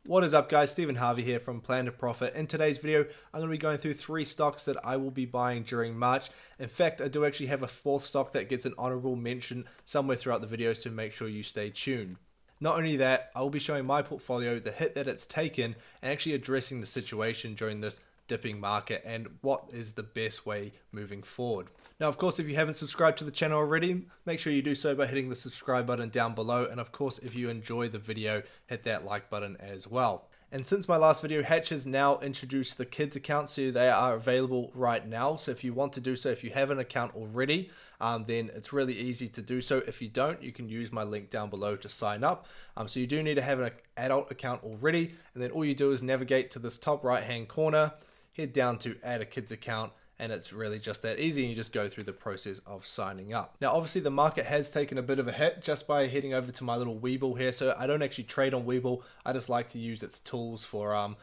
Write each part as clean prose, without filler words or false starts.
What is up guys, Stephen Harvey here from Plan to Profit. In today's video, I'm going to be going through 3 stocks that I will be buying during March. In fact, I do actually have a 4th stock that gets an honorable mention somewhere throughout the video, so make sure you stay tuned. Not only that, I will be showing my portfolio, the hit that it's taken, and actually addressing the situation during this dipping market and what is the best way moving forward. Now, of course, if you haven't subscribed to the channel already, make sure you do so by hitting the subscribe button down below. And of course, if you enjoy the video, hit that like button as well. And since my last video, Hatch has now introduced the kids account, so they are available right now. So if you want to do so, if you have an account already, then it's really easy to do so. If you don't, you can use my link down below to sign up. So you do need to have an adult account already, and then all you do is navigate to this top right hand corner, head down to add a kids account, and it's really just that easy, and you just go through the process of signing up. Now, obviously the market has taken a bit of a hit just by heading over to my little Webull here. So I don't actually trade on Webull. I just like to use its tools for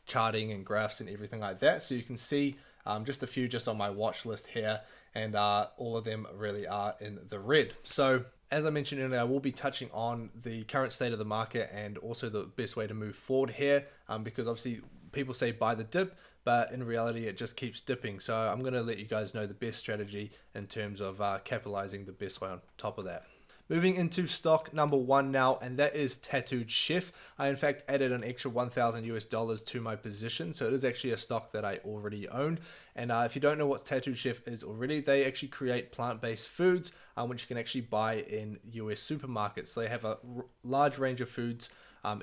charting and graphs and everything like that. So you can see just a few just on my watch list here, and all of them really are in the red. So as I mentioned earlier, I will be touching on the current state of the market and also the best way to move forward here, because obviously people say buy the dip, but in reality it just keeps dipping. So I'm going to let you guys know the best strategy in terms of capitalizing the best way on top of that. Moving into stock number 1 now, and that is Tattooed Chef. I in fact added an extra $1,000 to my position, so it is actually a stock that I already owned. And if you don't know what Tattooed Chef is already, they actually create plant-based foods, which you can actually buy in US supermarkets. So they have a large range of foods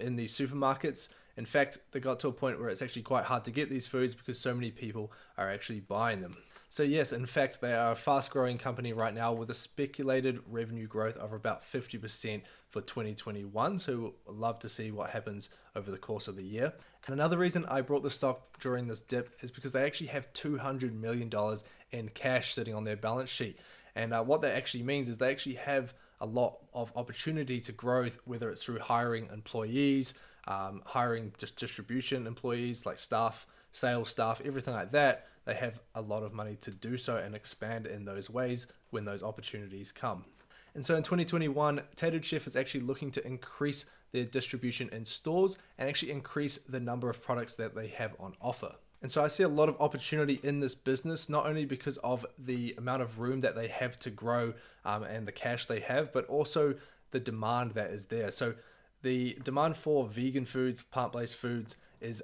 in these supermarkets. In fact, they got to a point where it's actually quite hard to get these foods because so many people are actually buying them. So yes, in fact, they are a fast-growing company right now with a speculated revenue growth of about 50% for 2021. So we'll love to see what happens over the course of the year. And another reason I brought the stock during this dip is because they actually have $200 million in cash sitting on their balance sheet. And what that actually means is they actually have a lot of opportunity to growth, whether it's through hiring employees, hiring just distribution employees like staff, sales staff, everything like that. They have a lot of money to do so and expand in those ways when those opportunities come. And so in 2021, Tattooed Chef is actually looking to increase their distribution in stores and actually increase the number of products that they have on offer. And so I see a lot of opportunity in this business, not only because of the amount of room that they have to grow and the cash they have, but also the demand that is there. So the demand for vegan foods, plant-based foods is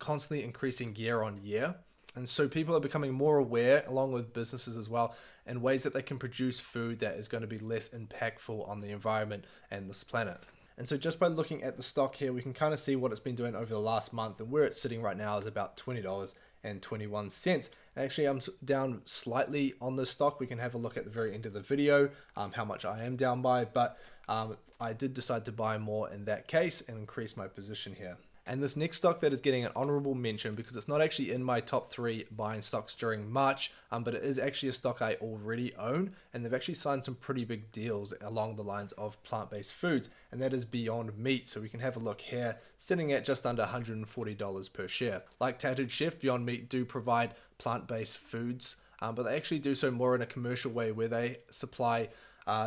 constantly increasing year on year. And so people are becoming more aware, along with businesses as well, in ways that they can produce food that is going to be less impactful on the environment and this planet. And so just by looking at the stock here, we can kind of see what it's been doing over the last month, and where it's sitting right now is about $20.21. Actually, I'm down slightly on this stock. We can have a look at the very end of the video, how much I am down by, but I did decide to buy more in that case and increase my position here. And this next stock that is getting an honorable mention, because it's not actually in my top 3 buying stocks during March, but it is actually a stock I already own, and they've actually signed some pretty big deals along the lines of plant-based foods, and that is Beyond Meat. So we can have a look here, sitting at just under $140 per share. Like Tattooed Chef, Beyond Meat do provide plant-based foods, but they actually do so more in a commercial way, where they supply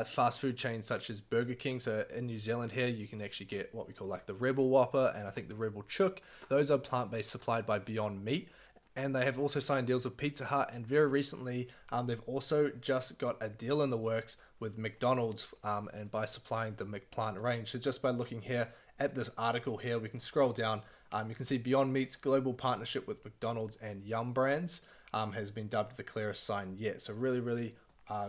fast food chains such as Burger King. So in New Zealand here, you can actually get what we call like the Rebel Whopper and I think the Rebel Chook. Those are plant-based, supplied by Beyond Meat. And they have also signed deals with Pizza Hut, and very recently they've also just got a deal in the works with McDonald's, and by supplying the McPlant range. So just by looking here at this article here, we can scroll down. You can see Beyond Meat's global partnership with McDonald's and Yum Brands has been dubbed the clearest sign yet. So really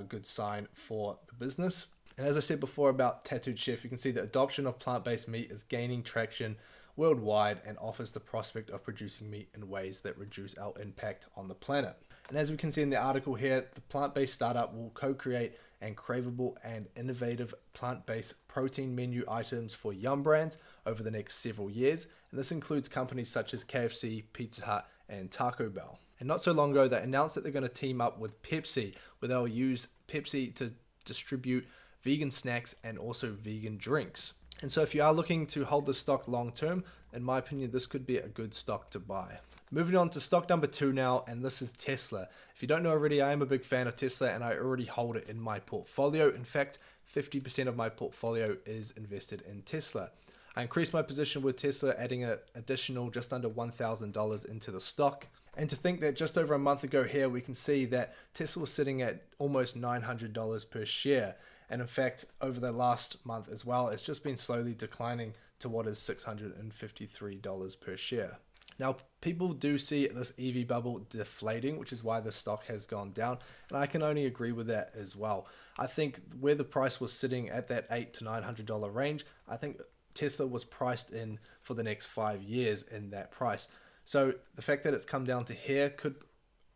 good sign for the business. And as I said before about Tattooed Chef, you can see the adoption of plant-based meat is gaining traction worldwide and offers the prospect of producing meat in ways that reduce our impact on the planet. And as we can see in the article here, the plant-based startup will co-create and craveable and innovative plant-based protein menu items for Yum Brands over the next several years. And this includes companies such as KFC, Pizza Hut, and Taco Bell. And not so long ago, they announced that they're going to team up with Pepsi, where they'll use Pepsi to distribute vegan snacks and also vegan drinks. And so if you are looking to hold the stock long term, in my opinion, this could be a good stock to buy. Moving on to stock number 2 now, and this is Tesla. If you don't know already, I am a big fan of Tesla, and I already hold it in my portfolio. In fact, 50% of my portfolio is invested in Tesla. I increased my position with Tesla, adding an additional just under $1,000 into the stock. And to think that just over a month ago here, we can see that Tesla was sitting at almost $900 per share. And in fact, over the last month as well, it's just been slowly declining to what is $653 per share. Now, people do see this EV bubble deflating, which is why the stock has gone down, and I can only agree with that as well. I think where the price was sitting at that $800 to $900 range, I think Tesla was priced in for the next 5 years in that price. So the fact that it's come down to here could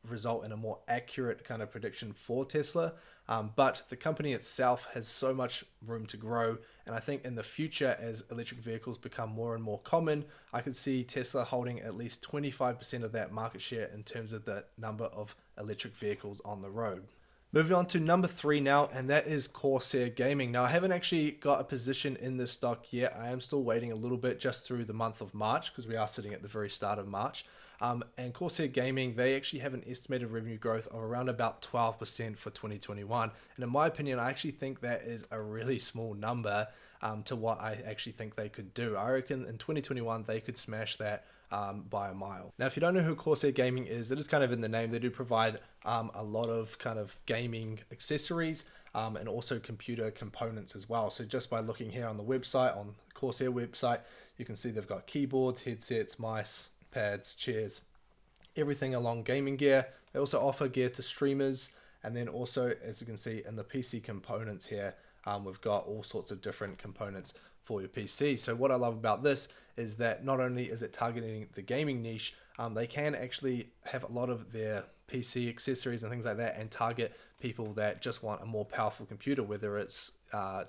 result in a more accurate kind of prediction for Tesla, but the company itself has so much room to grow, and I think in the future, as electric vehicles become more and more common, I could see Tesla holding at least 25% of that market share in terms of the number of electric vehicles on the road. Moving on to number 3 now, and that is Corsair Gaming. Now, I haven't actually got a position in this stock yet. I am still waiting a little bit just through the month of March, because we are sitting at the very start of March. And Corsair Gaming, they actually have an estimated revenue growth of around about 12% for 2021. And in my opinion, I actually think that is a really small number to what I actually think they could do. I reckon in 2021, they could smash that by a mile. Now, if you don't know who Corsair Gaming is, it is kind of in the name. They do provide a lot of kind of gaming accessories and also computer components as well. So just by looking here on the website, on the Corsair website, you can see they've got keyboards, headsets, mice, pads, chairs, everything along gaming gear. They also offer gear to streamers, and then also, as you can see in the PC components here, we've got all sorts of different components for your PC. So what I love about this is that not only is it targeting the gaming niche, they can actually have a lot of their PC accessories and things like that and target people that just want a more powerful computer, whether it's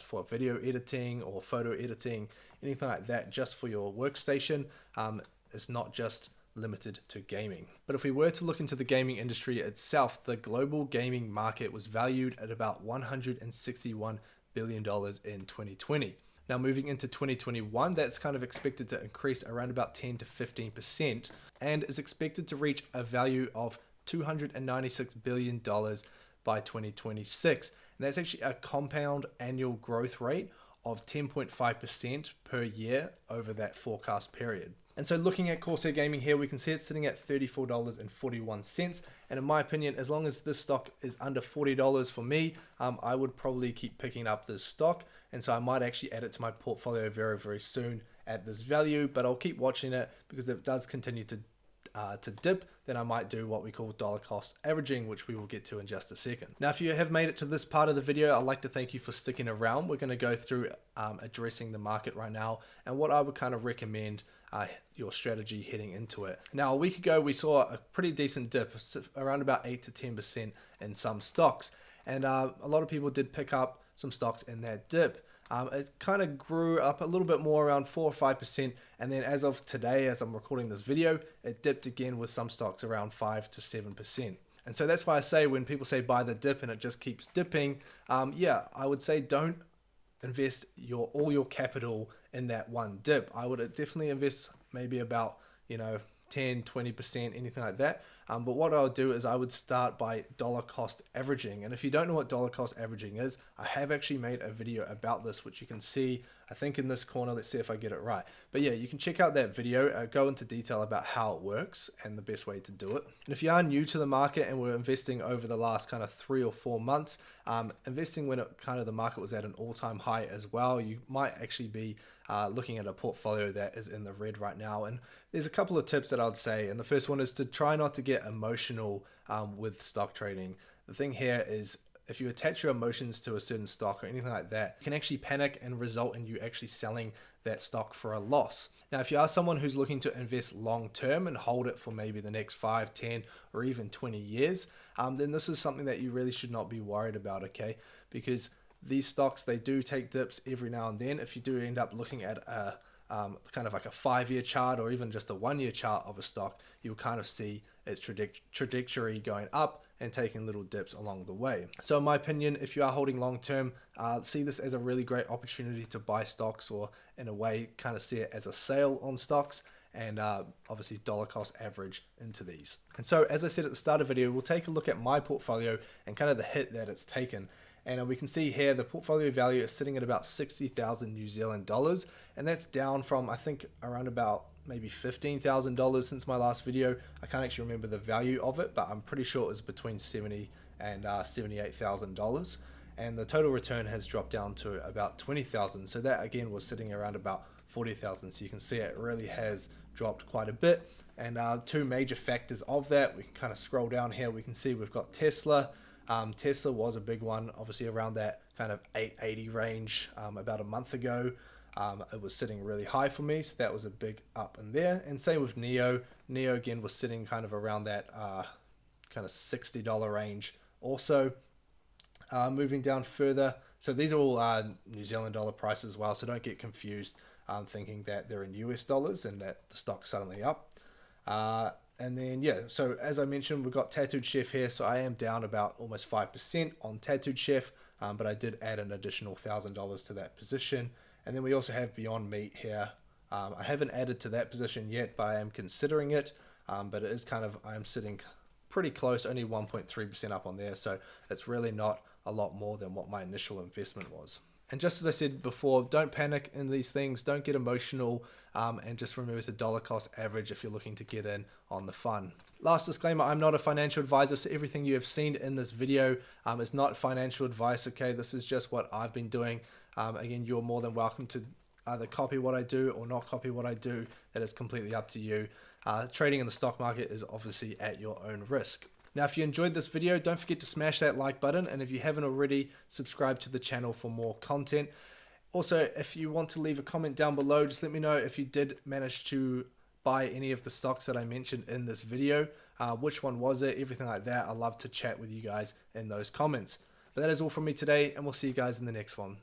for video editing or photo editing, anything like that, just for your workstation. It's not just limited to gaming. But if we were to look into the gaming industry itself, the global gaming market was valued at about $161 billion in 2020. Now, moving into 2021, that's kind of expected to increase around about 10 to 15% and is expected to reach a value of $296 billion by 2026. And that's actually a compound annual growth rate of 10.5% per year over that forecast period. And so looking at Corsair Gaming here, we can see it's sitting at $34.41. And in my opinion, as long as this stock is under $40 for me, I would probably keep picking up this stock. And so I might actually add it to my portfolio very, very soon at this value, but I'll keep watching it because if it does continue to dip, then I might do what we call dollar cost averaging, which we will get to in just a second. Now, if you have made it to this part of the video, I'd like to thank you for sticking around. We're going to go through addressing the market right now and what I would kind of recommend your strategy heading into it. Now, a week ago, we saw a pretty decent dip, around about 8 to 10% in some stocks. And a lot of people did pick up some stocks in that dip. It kind of grew up a little bit more, around 4 or 5%, and then as of today, as I'm recording this video, it dipped again with some stocks around 5 to 7%. And so that's why I say when people say buy the dip and it just keeps dipping, yeah, I would say don't invest all your capital in that one dip. I would definitely invest maybe about 10, 20%, anything like that. But what I'll do is I would start by dollar cost averaging. And if you don't know what dollar cost averaging is, I have actually made a video about this, which you can see, I think in this corner. Let's see if I get it right. But yeah, you can check out that video, go into detail about how it works and the best way to do it. And if you are new to the market and we're investing over the last kind of 3 or 4 months, investing when the market was at an all-time high as well, you might actually be looking at a portfolio that is in the red right now. And there's a couple of tips that I'd say. And the first one is to try not to get emotional with stock trading. The thing here is if you attach your emotions to a certain stock or anything like that, you can actually panic and result in you actually selling that stock for a loss. Now, if you are someone who's looking to invest long term and hold it for maybe the next 5, 10, or even 20 years, then this is something that you really should not be worried about, okay? Because these stocks, they do take dips every now and then. If you do end up looking at a kind of like a 5-year chart or even just a 1-year chart of a stock, you'll kind of see its trajectory going up and taking little dips along the way. So in my opinion, if you are holding long term, see this as a really great opportunity to buy stocks, or in a way kind of see it as a sale on stocks, and obviously dollar cost average into these. And so as I said at the start of the video, we'll take a look at my portfolio and kind of the hit that it's taken. And we can see here the portfolio value is sitting at about 60,000 New Zealand dollars, and that's down from I think around about maybe $15,000 since my last video. I can't actually remember the value of it, but I'm pretty sure it was between $70,000 and $78,000. And the total return has dropped down to about 20,000. So that again was sitting around about 40,000. So you can see it really has dropped quite a bit. And two major factors of that, we can kind of scroll down here. We can see we've got Tesla. Tesla was a big one, obviously around that kind of 880 range about a month ago. It was sitting really high for me, so that was a big up in there. And same with Neo. Neo again was sitting kind of around that kind of $60 range also. Moving down further, so these are all New Zealand dollar prices as well, so don't get confused thinking that they're in US dollars and that the stock's suddenly up. And then, yeah, so as I mentioned, we've got Tattooed Chef here. So I am down about almost 5% on Tattooed Chef, but I did add an additional $1,000 to that position. And then we also have Beyond Meat here. I haven't added to that position yet, but I am considering it. But it is kind of, I am sitting pretty close, only 1.3% up on there. So it's really not a lot more than what my initial investment was. And just as I said before, don't panic in these things, don't get emotional, and just remember to dollar cost average if you're looking to get in on the fun. Last disclaimer, I'm not a financial advisor, so everything you have seen in this video is not financial advice, okay? This is just what I've been doing. Again, you're more than welcome to either copy what I do or not copy what I do. That is completely up to you. Trading in the stock market is obviously at your own risk. Now, if you enjoyed this video, don't forget to smash that like button. And if you haven't already, subscribe to the channel for more content. Also, if you want to leave a comment down below, just let me know if you did manage to buy any of the stocks that I mentioned in this video. Which one was it? Everything like that. I love to chat with you guys in those comments. But that is all from me today, and we'll see you guys in the next one.